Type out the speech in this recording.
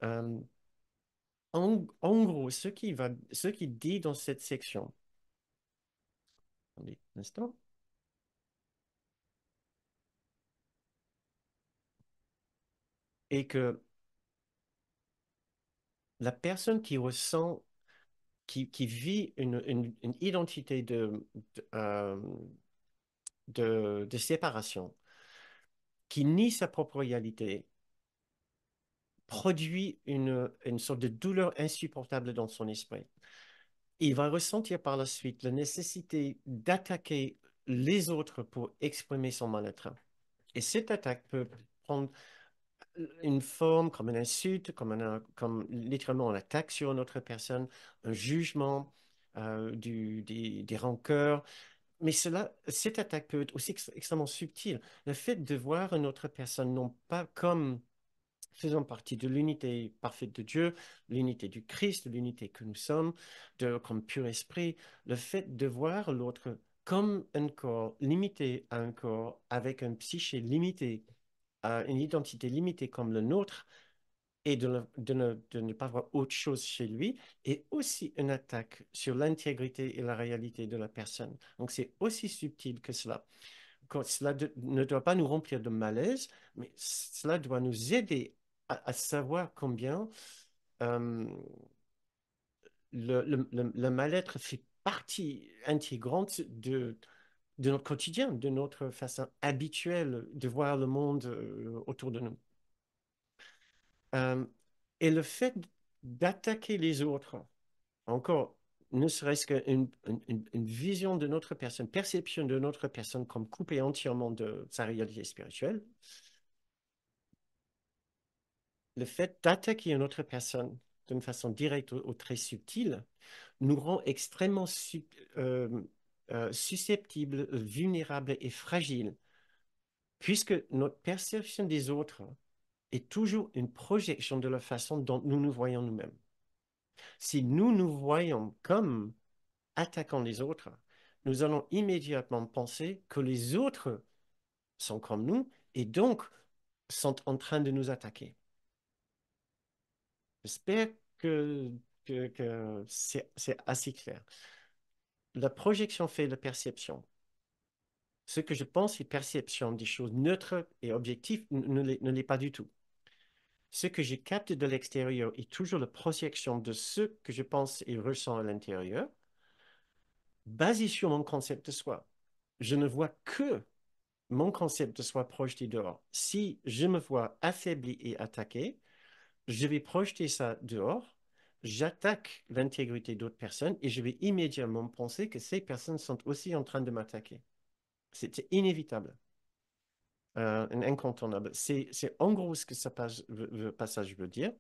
Euh, en gros, ce qui dit dans cette section, attendez un instant, est que la personne qui ressent, qui vit une identité de séparation, qui nie sa propre réalité, produit une sorte de douleur insupportable dans son esprit. Il va ressentir par la suite la nécessité d'attaquer les autres pour exprimer son mal-être. Et cette attaque peut prendre une forme comme une insulte, comme littéralement une attaque sur une autre personne, un jugement, des rancœurs. Mais cette attaque peut être aussi extrêmement subtile. Le fait de voir une autre personne non pas comme faisant partie de l'unité parfaite de Dieu, l'unité du Christ, l'unité que nous sommes, comme pur esprit, le fait de voir l'autre comme un corps limité à un corps, avec un psyché limité, à une identité limitée comme le nôtre, et de ne pas voir autre chose chez lui, est aussi une attaque sur l'intégrité et la réalité de la personne. Donc c'est aussi subtil que cela. Ne doit pas nous remplir de malaise, mais cela doit nous aider à savoir combien euh, le mal-être fait partie intégrante de notre quotidien, de notre façon habituelle de voir le monde autour de nous. Euh, et le fait d'attaquer les autres, encore, ne serait-ce qu'une vision de notre personne, perception de notre personne comme coupée entièrement de sa réalité spirituelle, le fait d'attaquer une autre personne d'une façon directe ou très subtile nous rend extrêmement euh, susceptibles, vulnérables et fragiles, puisque notre perception des autres est toujours une projection de la façon dont nous nous voyons nous-mêmes. Si nous nous voyons comme attaquant les autres, nous allons immédiatement penser que les autres sont comme nous et donc sont en train de nous attaquer. J'espère que c'est assez clair. La projection fait la perception. Ce que je pense est perception des choses neutres et objectives ne l'est pas du tout. Ce que je capte de l'extérieur est toujours la projection de ce que je pense et ressens à l'intérieur, basé sur mon concept de soi. Je ne vois que mon concept de soi projeté dehors. Si je me vois affaibli et attaqué, je vais projeter ça dehors, j'attaque l'intégrité d'autres personnes et je vais immédiatement penser que ces personnes sont aussi en train de m'attaquer. C'est inévitable, incontournable. C'est en gros ce que ce passage veut dire.